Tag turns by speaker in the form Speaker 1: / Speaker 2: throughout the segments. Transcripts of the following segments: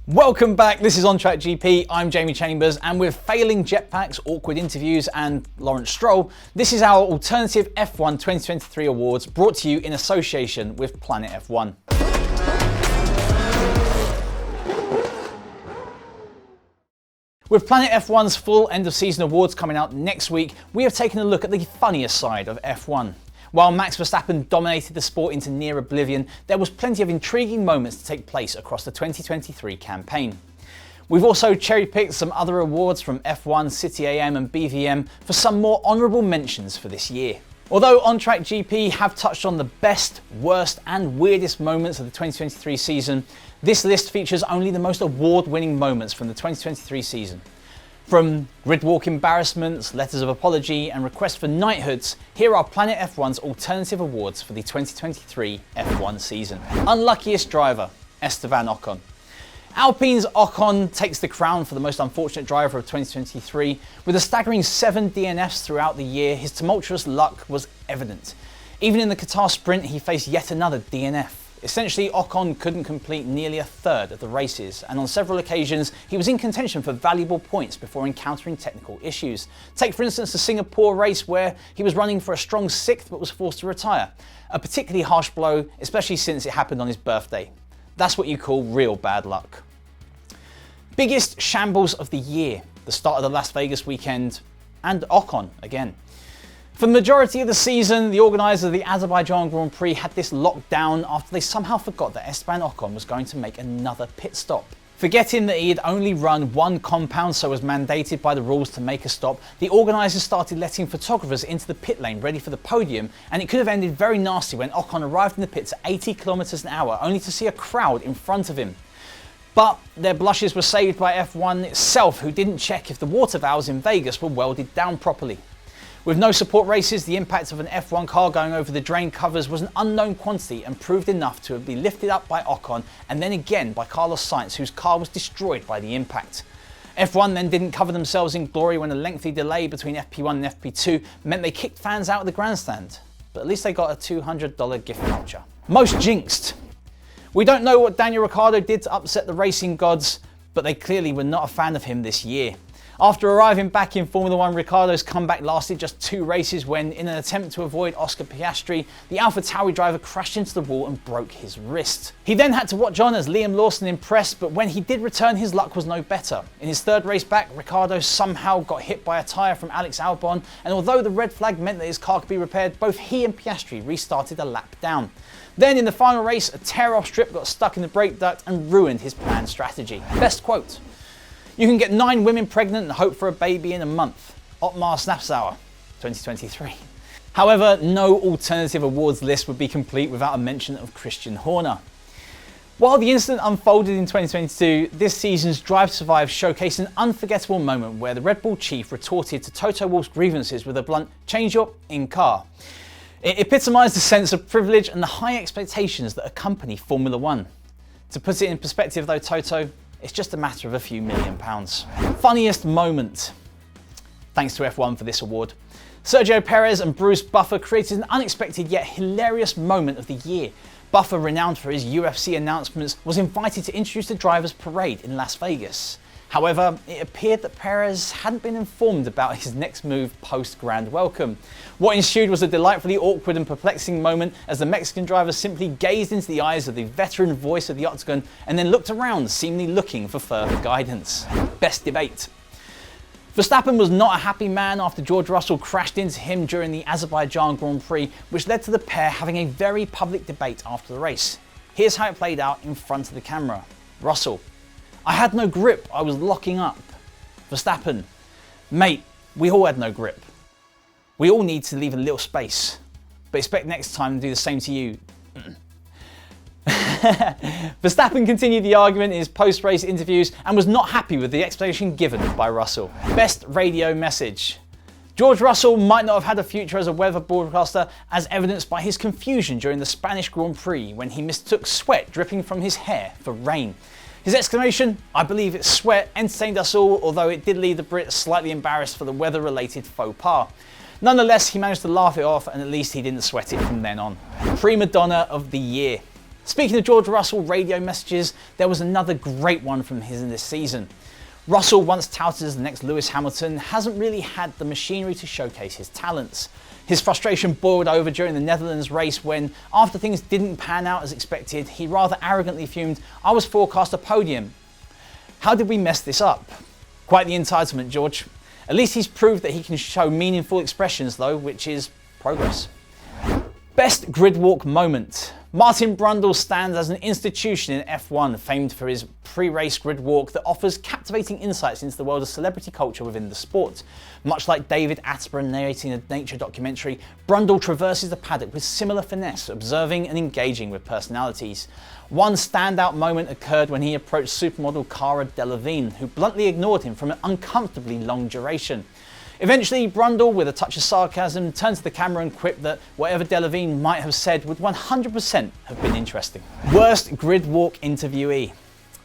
Speaker 1: Welcome back, this is On Track GP, I'm Jamie Chambers, and with failing jetpacks, awkward interviews and Lawrence Stroll, this is our alternative F1 2023 awards brought to you in association with Planet F1. With Planet F1's full end of season awards coming out next week, we have taken a look at the funniest side of F1. While Max Verstappen dominated the sport into near oblivion, there was plenty of intriguing moments to take place across the 2023 campaign. We've also cherry-picked some other awards from F1, City AM and BVM for some more honourable mentions for this year. Although On Track GP have touched on the best, worst and weirdest moments of the 2023 season, this list features only the most award-winning moments from the 2023 season. From Gridwalk embarrassments, letters of apology and requests for knighthoods, here are Planet F1's alternative awards for the 2023 F1 season. Unluckiest Driver, Esteban Ocon. Alpine's Ocon takes the crown for the most unfortunate driver of 2023. With a staggering 7 DNFs throughout the year, his tumultuous luck was evident. Even in the Qatar sprint, he faced yet another DNF. Essentially, Ocon couldn't complete nearly a third of the races, and on several occasions he was in contention for valuable points before encountering technical issues. Take for instance the Singapore race where he was running for a strong 6th but was forced to retire. A particularly harsh blow, especially since it happened on his birthday. That's what you call real bad luck. Biggest shambles of the year, the start of the Las Vegas weekend, and Ocon again. For the majority of the season, the organisers of the Azerbaijan Grand Prix had this locked down after they somehow forgot that Esteban Ocon was going to make another pit stop. Forgetting that he had only run one compound so was mandated by the rules to make a stop, the organisers started letting photographers into the pit lane ready for the podium, and it could have ended very nasty when Ocon arrived in the pits at 80 km an hour only to see a crowd in front of him. But their blushes were saved by F1 itself, who didn't check if the water valves in Vegas were welded down properly. With no support races, the impact of an F1 car going over the drain covers was an unknown quantity and proved enough to be lifted up by Ocon and then again by Carlos Sainz, whose car was destroyed by the impact. F1 then didn't cover themselves in glory when a lengthy delay between FP1 and FP2 meant they kicked fans out of the grandstand. But at least they got a $200 gift voucher. Most jinxed. We don't know what Daniel Ricciardo did to upset the racing gods, but they clearly were not a fan of him this year. After arriving back in Formula 1, Ricciardo's comeback lasted just 2 races when, in an attempt to avoid Oscar Piastri, the AlphaTauri driver crashed into the wall and broke his wrist. He then had to watch on as Liam Lawson impressed, but when he did return, his luck was no better. In his 3rd race back, Ricciardo somehow got hit by a tyre from Alex Albon, and although the red flag meant that his car could be repaired, both he and Piastri restarted a lap down. Then in the final race, a tear-off strip got stuck in the brake duct and ruined his planned strategy. Best quote: "You can get 9 women pregnant and hope for a baby in a month. Otmar Snapsauer, 2023. However, no alternative awards list would be complete without a mention of Christian Horner. While the incident unfolded in 2022, this season's Drive to Survive showcased an unforgettable moment where the Red Bull chief retorted to Toto Wolff's grievances with a blunt "change your in-car." It epitomised the sense of privilege and the high expectations that accompany Formula 1. To put it in perspective though, Toto, it's just a matter of a few £1,000,000. Funniest moment. Thanks to F1 for this award. Sergio Perez and Bruce Buffer created an unexpected yet hilarious moment of the year. Buffer, renowned for his UFC announcements, was invited to introduce the drivers' parade in Las Vegas. However, it appeared that Perez hadn't been informed about his next move post-grand welcome. What ensued was a delightfully awkward and perplexing moment as the Mexican driver simply gazed into the eyes of the veteran voice of the octagon and then looked around, seemingly looking for further guidance. Best debate. Verstappen was not a happy man after George Russell crashed into him during the Azerbaijan Grand Prix, which led to the pair having a very public debate after the race. Here's how it played out in front of the camera. Russell: "I had no grip, I was locking up." Verstappen: "Mate, we all had no grip. We all need to leave a little space, but expect next time to do the same to you." Verstappen continued the argument in his post-race interviews and was not happy with the explanation given by Russell. Best radio message. George Russell might not have had a future as a weather broadcaster, as evidenced by his confusion during the Spanish Grand Prix when he mistook sweat dripping from his hair for rain. His exclamation, "I believe it's sweat," entertained us all, although it did leave the Brit slightly embarrassed for the weather-related faux pas. Nonetheless, he managed to laugh it off, and at least he didn't sweat it from then on. Prima Donna of the Year. Speaking of George Russell radio messages, there was another great one from his in this season. Russell, once touted as the next Lewis Hamilton, hasn't really had the machinery to showcase his talents. His frustration boiled over during the Netherlands race when, after things didn't pan out as expected, he rather arrogantly fumed, "I was forecast a podium." How did we mess this up? Quite the entitlement, George. At least he's proved that he can show meaningful expressions though, which is progress. Best Gridwalk moment. Martin Brundle stands as an institution in F1, famed for his pre-race gridwalk that offers captivating insights into the world of celebrity culture within the sport. Much like David Attenborough narrating a nature documentary, Brundle traverses the paddock with similar finesse, observing and engaging with personalities. One standout moment occurred when he approached supermodel Cara Delevingne, who bluntly ignored him from an uncomfortably long duration. Eventually, Brundle, with a touch of sarcasm, turned to the camera and quipped that whatever Delevingne might have said would 100% have been interesting. Worst Gridwalk interviewee.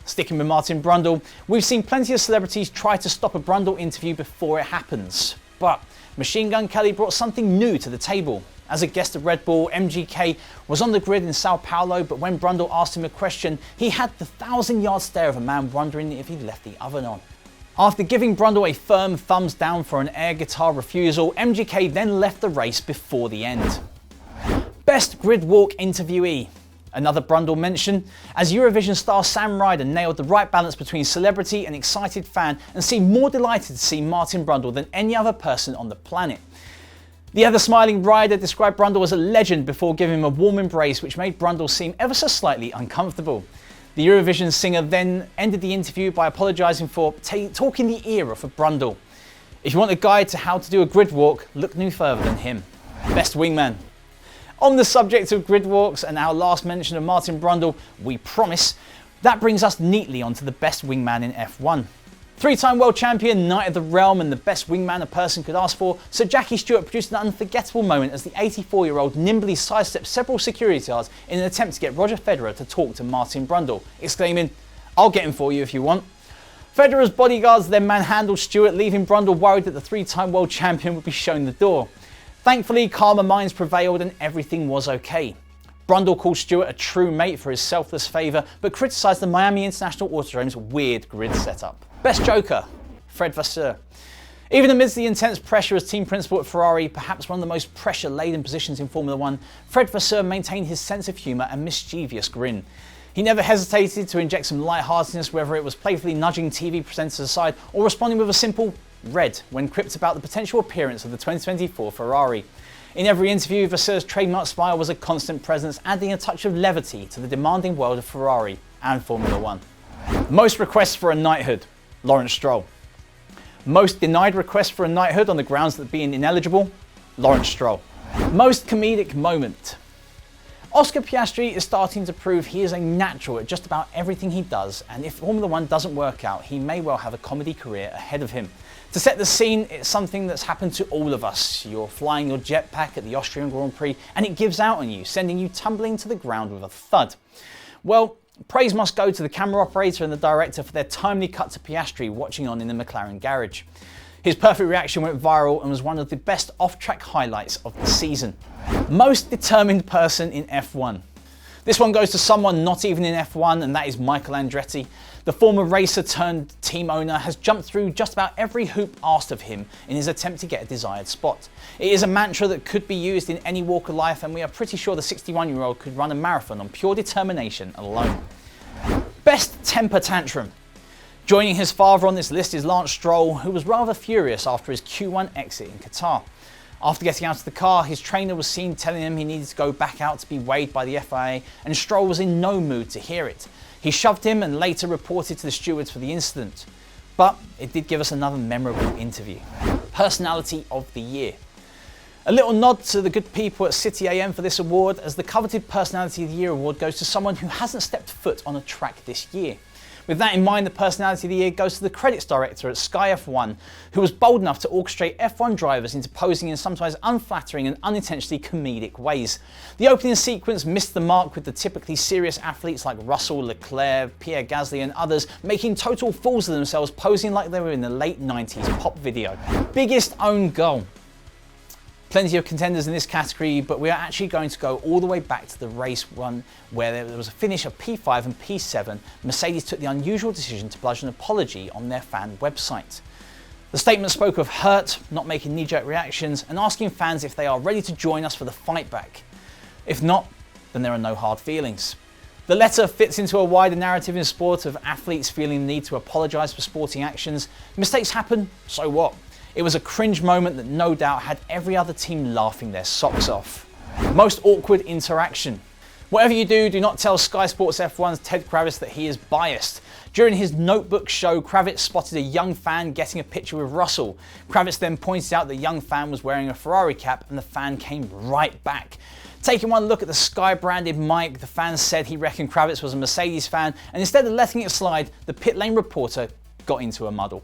Speaker 1: Sticking with Martin Brundle, we've seen plenty of celebrities try to stop a Brundle interview before it happens. But Machine Gun Kelly brought something new to the table. As a guest of Red Bull, MGK was on the grid in Sao Paulo, but when Brundle asked him a question, he had the 1,000-yard stare of a man wondering if he'd left the oven on. After giving Brundle a firm thumbs down for an air guitar refusal, MGK then left the race before the end. Best Gridwalk interviewee. Another Brundle mention, as Eurovision star Sam Ryder nailed the right balance between celebrity and excited fan and seemed more delighted to see Martin Brundle than any other person on the planet. The ever smiling Ryder described Brundle as a legend before giving him a warm embrace, which made Brundle seem ever so slightly uncomfortable. The Eurovision singer then ended the interview by apologising for talking the ear off of Brundle. If you want a guide to how to do a grid walk, look no further than him. Best Wingman. On the subject of grid walks and our last mention of Martin Brundle, we promise, that brings us neatly onto the best wingman in F1. Three-time world champion, Knight of the Realm, and the best wingman a person could ask for, Sir Jackie Stewart produced an unforgettable moment as the 84-year-old nimbly sidestepped several security guards in an attempt to get Roger Federer to talk to Martin Brundle, exclaiming, "I'll get him for you if you want." Federer's bodyguards then manhandled Stewart, leaving Brundle worried that the three-time world champion would be shown the door. Thankfully, calmer minds prevailed and everything was okay. Brundle called Stewart a true mate for his selfless favour, but criticised the Miami International Autodrome's weird grid setup. Best Joker, Fred Vasseur. Even amidst the intense pressure as team principal at Ferrari, perhaps one of the most pressure-laden positions in Formula One, Fred Vasseur maintained his sense of humour and mischievous grin. He never hesitated to inject some lightheartedness, whether it was playfully nudging TV presenters aside or responding with a simple red when quipped about the potential appearance of the 2024 Ferrari. In every interview, Vasseur's trademark smile was a constant presence, adding a touch of levity to the demanding world of Ferrari and Formula One. Most requests for a knighthood, Lawrence Stroll. Most denied requests for a knighthood on the grounds that being ineligible, Lawrence Stroll. Most comedic moment. Oscar Piastri is starting to prove he is a natural at just about everything he does, and if Formula One doesn't work out, he may well have a comedy career ahead of him. To set the scene, it's something that's happened to all of us. You're flying your jetpack at the Austrian Grand Prix and it gives out on you, sending you tumbling to the ground with a thud. Well, praise must go to the camera operator and the director for their timely cut to Piastri watching on in the McLaren garage. His perfect reaction went viral and was one of the best off-track highlights of the season. Most determined person in F1. This one goes to someone not even in F1, and that is Michael Andretti. The former racer turned team owner has jumped through just about every hoop asked of him in his attempt to get a desired spot. It is a mantra that could be used in any walk of life, and we are pretty sure the 61-year-old could run a marathon on pure determination alone. Best temper tantrum. Joining his father on this list is Lance Stroll, who was rather furious after his Q1 exit in Qatar. After getting out of the car, his trainer was seen telling him he needed to go back out to be weighed by the FIA, and Stroll was in no mood to hear it. He shoved him and later reported to the stewards for the incident. But it did give us another memorable interview. Personality of the Year. A little nod to the good people at City AM for this award, as the coveted Personality of the Year award goes to someone who hasn't stepped foot on a track this year. With that in mind, the Personality of the Year goes to the credits director at Sky F1, who was bold enough to orchestrate F1 drivers into posing in sometimes unflattering and unintentionally comedic ways. The opening sequence missed the mark, with the typically serious athletes like Russell, Leclerc, Pierre Gasly and others making total fools of themselves, posing like they were in the late 90s pop video. Biggest own goal. Plenty of contenders in this category, but we are actually going to go all the way back to the race one where there was a finish of P5 and P7. Mercedes took the unusual decision to publish an apology on their fan website. The statement spoke of hurt, not making knee-jerk reactions, and asking fans if they are ready to join us for the fight back. If not, then there are no hard feelings. The letter fits into a wider narrative in sport of athletes feeling the need to apologise for sporting actions. Mistakes happen, so what? It was a cringe moment that no doubt had every other team laughing their socks off. Most awkward interaction. Whatever you do, do not tell Sky Sports F1's Ted Kravitz that he is biased. During his notebook show, Kravitz spotted a young fan getting a picture with Russell. Kravitz then pointed out the young fan was wearing a Ferrari cap and the fan came right back. Taking one look at the Sky branded mic, the fan said he reckoned Kravitz was a Mercedes fan, and instead of letting it slide, the pit lane reporter got into a muddle.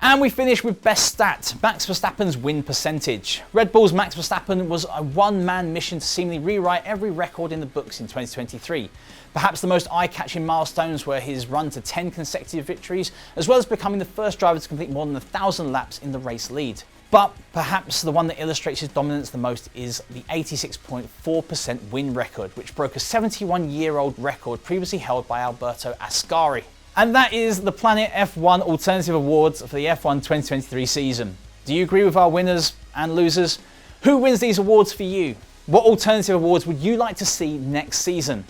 Speaker 1: And we finish with best stat, Max Verstappen's win percentage. Red Bull's Max Verstappen was a one-man mission to seemingly rewrite every record in the books in 2023. Perhaps the most eye-catching milestones were his run to 10 consecutive victories, as well as becoming the first driver to complete more than 1,000 laps in the race lead. But perhaps the one that illustrates his dominance the most is the 86.4% win record, which broke a 71-year-old record previously held by Alberto Ascari. And that is the Planet F1 Alternative Awards for the F1 2023 season. Do you agree with our winners and losers? Who wins these awards for you? What alternative awards would you like to see next season?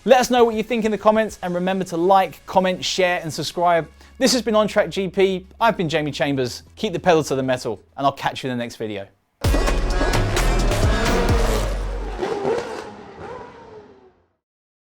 Speaker 1: Let us know what you think in the comments, and remember to like, comment, share and subscribe. This has been On Track GP. I've been Jamie Chambers. Keep the pedal to the metal, and I'll catch you in the next video.